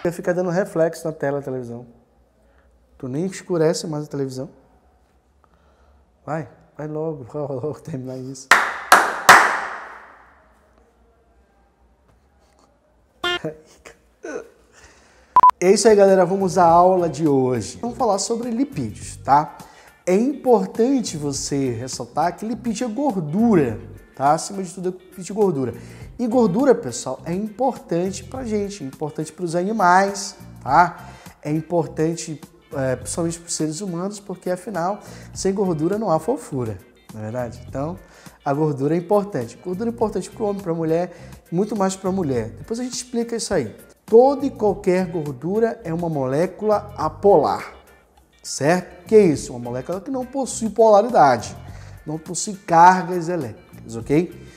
Vai ficar dando reflexo na tela da televisão. Tu nem escurece mais a televisão. Vai logo terminar isso. É isso aí, galera. Vamos à aula de hoje. Vamos falar sobre lipídios, tá? É importante você ressaltar que lipídio é gordura, tá? Acima de tudo, é lipídio é gordura. E gordura, pessoal, é importante pra gente, é importante para os animais, tá? É importante, principalmente para os seres humanos, porque afinal, sem gordura não há fofura, não é verdade? Então, a gordura é importante. Gordura é importante para o homem, para a mulher, muito mais para a mulher. Depois a gente explica isso aí. Toda e qualquer gordura é uma molécula apolar, certo? Que é isso? Uma molécula que não possui polaridade, não possui cargas elétricas, ok?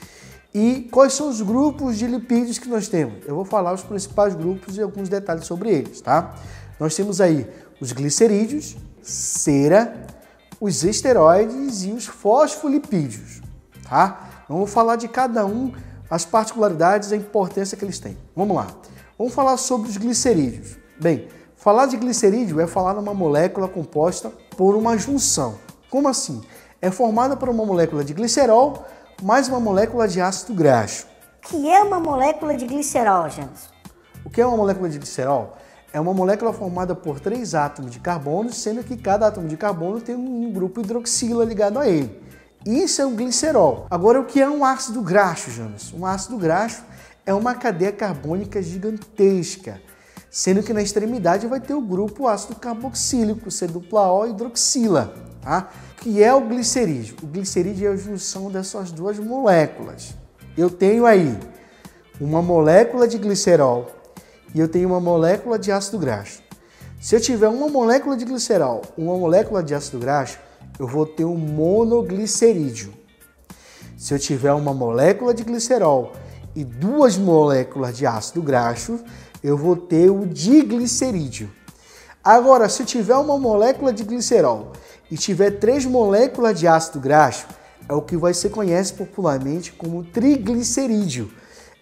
E quais são os grupos de lipídios que nós temos? Eu vou falar os principais grupos e alguns detalhes sobre eles, tá? Nós temos aí os glicerídeos, cera, os esteroides e os fosfolipídios, tá? Vamos falar de cada um, as particularidades e a importância que eles têm. Vamos lá. Vamos falar sobre os glicerídeos. Bem, falar de glicerídeo é falar numa molécula composta por uma junção. Como assim? É formada por uma molécula de glicerol mais uma molécula de ácido graxo. O que é uma molécula de glicerol, James? O que é uma molécula de glicerol? É uma molécula formada por 3 átomos de carbono, sendo que cada átomo de carbono tem um grupo hidroxila ligado a ele. Isso é o glicerol. Agora, o que é um ácido graxo, James? Um ácido graxo é uma cadeia carbônica gigantesca, sendo que na extremidade vai ter o grupo ácido carboxílico, C-O hidroxila, tá? Que é o glicerídeo. O glicerídeo é a junção dessas duas moléculas. Eu tenho aí uma molécula de glicerol e eu tenho uma molécula de ácido graxo. Se eu tiver uma molécula de glicerol, uma molécula de ácido graxo, eu vou ter um monoglicerídeo. Se eu tiver uma molécula de glicerol e 2 moléculas de ácido graxo, eu vou ter o diglicerídeo. Agora, se eu tiver uma molécula de glicerol e tiver 3 moléculas de ácido graxo, é o que você conhece popularmente como triglicerídeo.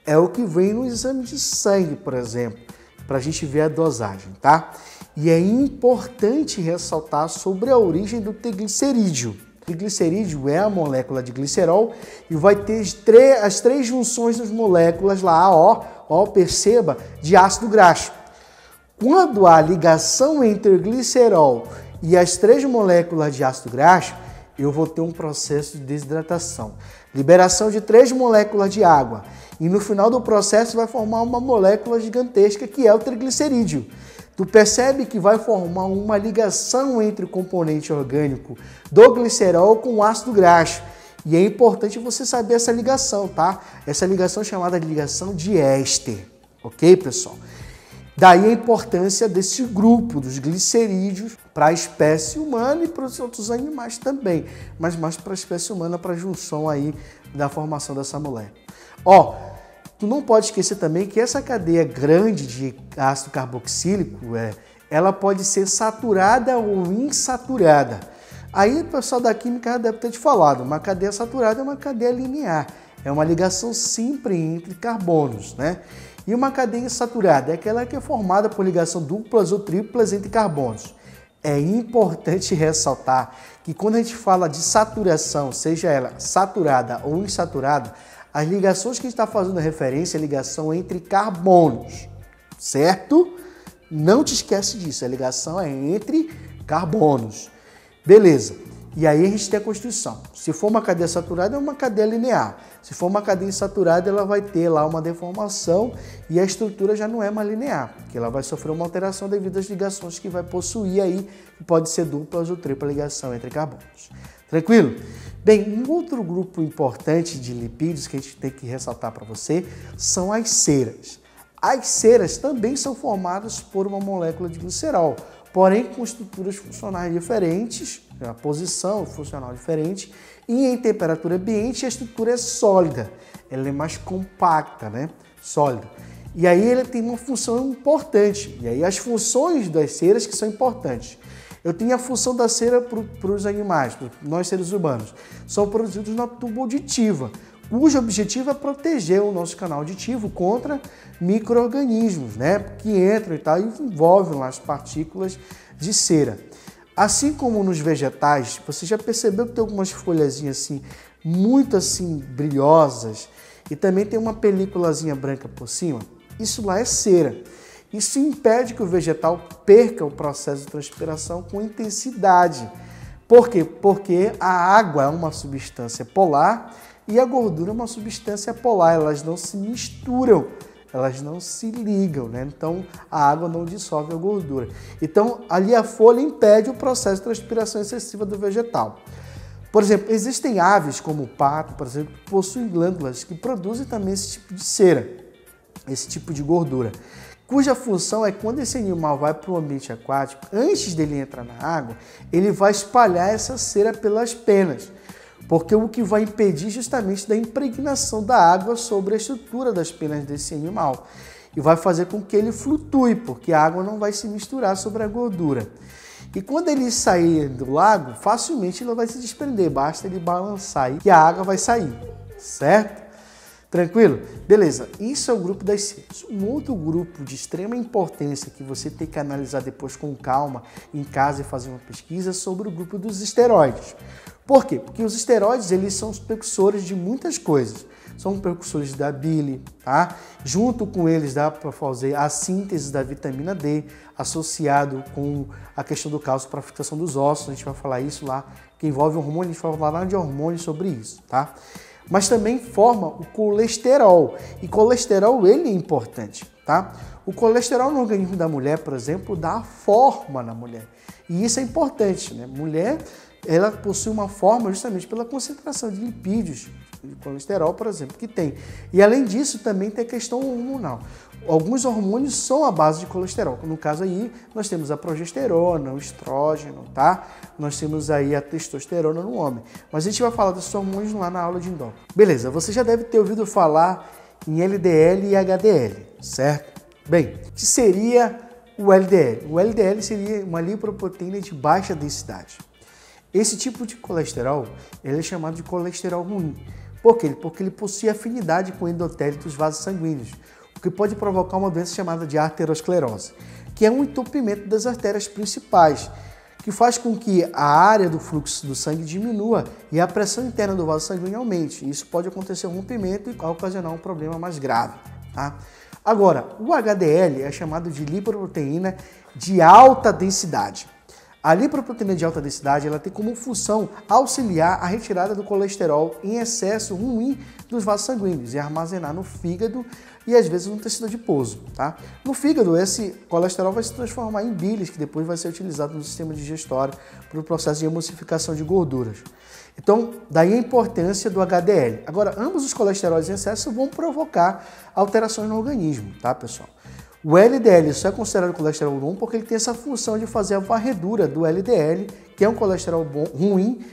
É o que vem no exame de sangue, por exemplo, para a gente ver a dosagem, tá? E é importante ressaltar sobre a origem do triglicerídeo. O triglicerídeo é a molécula de glicerol e vai ter as 3 junções das moléculas lá, ó, perceba, de ácido graxo. Quando há ligação entre o glicerol e as 3 moléculas de ácido graxo, eu vou ter um processo de desidratação. Liberação de 3 moléculas de água. E no final do processo vai formar uma molécula gigantesca que é o triglicerídeo. Tu percebe que vai formar uma ligação entre o componente orgânico do glicerol com o ácido graxo. E é importante você saber essa ligação, tá? Essa ligação é chamada de ligação de éster. Ok, pessoal? Daí a importância desse grupo dos glicerídeos para a espécie humana e para os outros animais também, mas mais para a espécie humana, para a junção aí da formação dessa molécula. Ó, tu não pode esquecer também que essa cadeia grande de ácido carboxílico, ela pode ser saturada ou insaturada. Aí o pessoal da química já deve ter te falado, uma cadeia saturada é uma cadeia linear, é uma ligação simples entre carbonos, né? E uma cadeia insaturada é aquela que é formada por ligação duplas ou triplas entre carbonos. É importante ressaltar que quando a gente fala de saturação, seja ela saturada ou insaturada, as ligações que a gente está fazendo referência é ligação entre carbonos, certo? Não te esquece disso, a ligação é entre carbonos. Beleza. E aí a gente tem a constituição. Se for uma cadeia saturada, é uma cadeia linear. Se for uma cadeia insaturada, ela vai ter lá uma deformação e a estrutura já não é mais linear, porque ela vai sofrer uma alteração devido às ligações que vai possuir aí, que pode ser duplas ou tripla ligação entre carbonos. Tranquilo? Bem, um outro grupo importante de lipídios que a gente tem que ressaltar para você são as ceras. As ceras também são formadas por uma molécula de glicerol, porém com estruturas funcionais diferentes, a posição funcional diferente, e em temperatura ambiente a estrutura é sólida, ela é mais compacta, né? Sólida. E aí ele tem uma função importante, e aí as funções das ceras que são importantes. Eu tenho a função da cera para os animais, para nós seres humanos, são produzidos na tuba auditiva. cujo objetivo é proteger o nosso canal auditivo contra micro-organismos, né, que entram e tal e envolvem lá as partículas de cera. Assim como nos vegetais, você já percebeu que tem algumas folhazinhas assim, muito assim brilhosas, e também tem uma películazinha branca por cima? Isso lá é cera. Isso impede que o vegetal perca o processo de transpiração com intensidade. Por quê? Porque a água é uma substância polar e a gordura é uma substância polar. Elas não se misturam, elas não se ligam, né? Então a água não dissolve a gordura. Então ali a folha impede o processo de transpiração excessiva do vegetal. Por exemplo, existem aves como o pato, por exemplo, que possuem glândulas que produzem também esse tipo de cera, esse tipo de gordura, cuja função é quando esse animal vai para o ambiente aquático, antes dele entrar na água, ele vai espalhar essa cera pelas penas, porque o que vai impedir justamente da impregnação da água sobre a estrutura das penas desse animal e vai fazer com que ele flutue, porque a água não vai se misturar sobre a gordura. E quando ele sair do lago, facilmente ele vai se desprender, basta ele balançar e que a água vai sair, certo? Tranquilo? Beleza, isso é o grupo das ceras. Um outro grupo de extrema importância que você tem que analisar depois com calma em casa e fazer uma pesquisa é sobre o grupo dos esteroides. Por quê? Porque os esteroides, eles são os precursores de muitas coisas. São precursores da bile, tá? Junto com eles dá para fazer a síntese da vitamina D, associado com a questão do cálcio para a fixação dos ossos. A gente vai falar isso lá, que envolve hormônio, a gente vai falar lá de hormônio sobre isso, tá? Mas também forma o colesterol. E colesterol, ele é importante, tá? O colesterol no organismo da mulher, por exemplo, dá forma na mulher. E isso é importante, né? Mulher, ela possui uma forma justamente pela concentração de lipídios, de colesterol, por exemplo, que tem. E além disso, também tem a questão hormonal. Alguns hormônios são a base de colesterol. No caso aí, nós temos a progesterona, o estrógeno, tá? Nós temos aí a testosterona no homem. Mas a gente vai falar desses hormônios lá na aula de endócrino. Beleza, você já deve ter ouvido falar em LDL e HDL, certo? Bem, o que seria o LDL? O LDL seria uma lipoproteína de baixa densidade. Esse tipo de colesterol, ele é chamado de colesterol ruim. Por quê? Porque ele possui afinidade com o endotélio dos vasos sanguíneos, o que pode provocar uma doença chamada de arteriosclerose, que é um entupimento das artérias principais, que faz com que a área do fluxo do sangue diminua e a pressão interna do vaso sanguíneo aumente. Isso pode acontecer um rompimento e ocasionar um problema mais grave, tá? Agora, o HDL é chamado de lipoproteína de alta densidade. A lipoproteína de alta densidade, ela tem como função auxiliar a retirada do colesterol em excesso ruim dos vasos sanguíneos e armazenar no fígado e às vezes no tecido adiposo, tá? No fígado, esse colesterol vai se transformar em bilis, que depois vai ser utilizado no sistema digestório para o processo de emulsificação de gorduras. Então, daí a importância do HDL. Agora, ambos os colesteróis em excesso vão provocar alterações no organismo, tá, pessoal? O LDL só é considerado colesterol bom porque ele tem essa função de fazer a varredura do LDL, que é um colesterol bom, ruim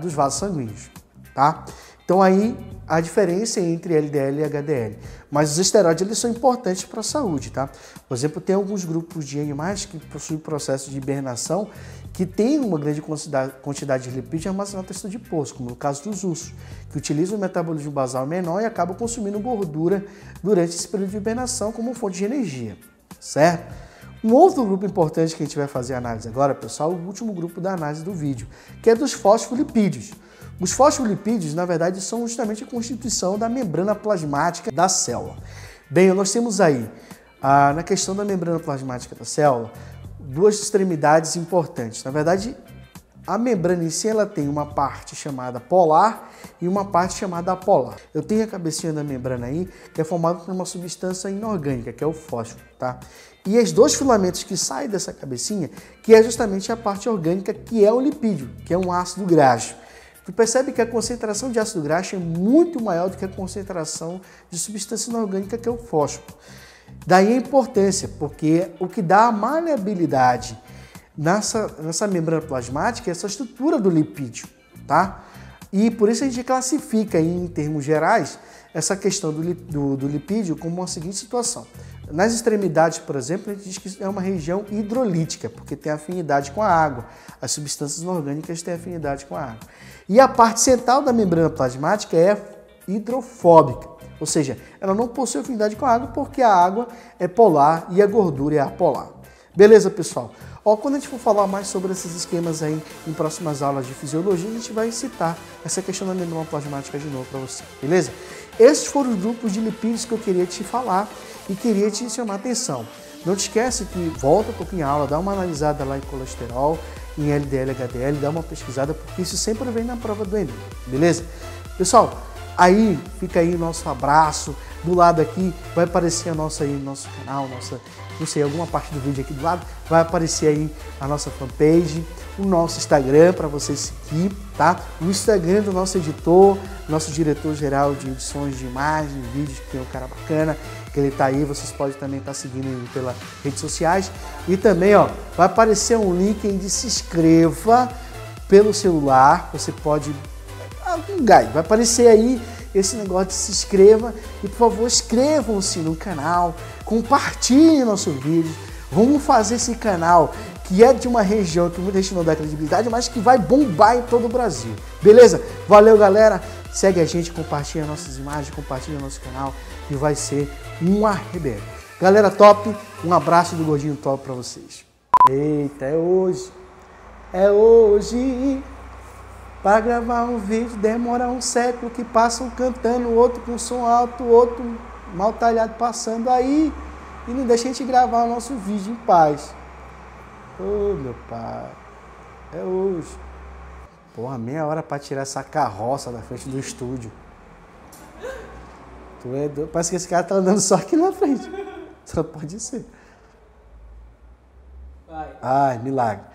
dos vasos sanguíneos, tá? Então aí a diferença entre LDL e HDL. Mas os esteroides, eles são importantes para a saúde, tá? Por exemplo, tem alguns grupos de animais que possuem processo de hibernação que tem uma grande quantidade de lipídios armazenados no tecido adiposo, como no caso dos ursos, que utilizam o metabolismo basal menor e acabam consumindo gordura durante esse período de hibernação como fonte de energia, certo? Um outro grupo importante que a gente vai fazer análise agora, pessoal, é o último grupo da análise do vídeo, que é dos fosfolipídios. Os fosfolipídios, na verdade, são justamente a constituição da membrana plasmática da célula. Bem, nós temos aí, na questão da membrana plasmática da célula, duas extremidades importantes. Na verdade, a membrana em si, ela tem uma parte chamada polar e uma parte chamada apolar. Eu tenho a cabecinha da membrana aí, que é formada por uma substância inorgânica, que é o fósforo, tá? E os dois filamentos que saem dessa cabecinha, que é justamente a parte orgânica, que é o lipídio, que é um ácido graxo. Tu percebe que a concentração de ácido graxo é muito maior do que a concentração de substância inorgânica, que é o fósforo. Daí a importância, porque o que dá a maleabilidade nessa membrana plasmática é essa estrutura do lipídio, tá? E por isso a gente classifica em termos gerais essa questão do lipídio como uma seguinte situação. Nas extremidades, por exemplo, a gente diz que é uma região hidrolítica, porque tem afinidade com a água. As substâncias inorgânicas têm afinidade com a água. E a parte central da membrana plasmática é hidrofóbica, ou seja, ela não possui afinidade com a água porque a água é polar e a gordura é apolar. Beleza, pessoal? Ó, quando a gente for falar mais sobre esses esquemas aí em próximas aulas de fisiologia, a gente vai citar essa questão da membrana plasmática de novo para você, beleza? Esses foram os grupos de lipídios que eu queria te falar e queria te chamar a atenção. Não te esquece que volta um pouquinho em aula, dá uma analisada lá em colesterol, em LDL, HDL, dá uma pesquisada, porque isso sempre vem na prova do Enem, beleza? Pessoal, aí fica aí o nosso abraço. Do lado aqui vai aparecer nosso canal, não sei, alguma parte do vídeo aqui do lado, vai aparecer aí a nossa fanpage, o nosso Instagram para você seguir, tá? O Instagram do nosso editor, nosso diretor-geral de edições de imagens, vídeos, que é um cara bacana, que ele tá aí, vocês podem também estar seguindo ele pelas redes sociais. E também, ó, vai aparecer um link aí de se inscreva pelo celular, você pode, vai aparecer aí esse negócio de se inscreva e, por favor, inscrevam-se no canal, compartilhem nosso vídeo, vamos fazer esse canal que é de uma região que muita gente não dá credibilidade, mas que vai bombar em todo o Brasil, beleza? Valeu, galera, segue a gente, compartilha nossas imagens, compartilha nosso canal, que vai ser um arrebento. Galera top, um abraço do Gordinho Top pra vocês. Eita, é hoje, para gravar um vídeo demora um século, que passa um cantando, o outro com som alto, o outro mal talhado passando aí e não deixa a gente gravar o nosso vídeo em paz. Ô, meu pai, é hoje. Porra, meia hora para tirar essa carroça da frente do estúdio. Tu é doido? Parece que esse cara tá andando só aqui na frente. Só pode ser. Ai, milagre.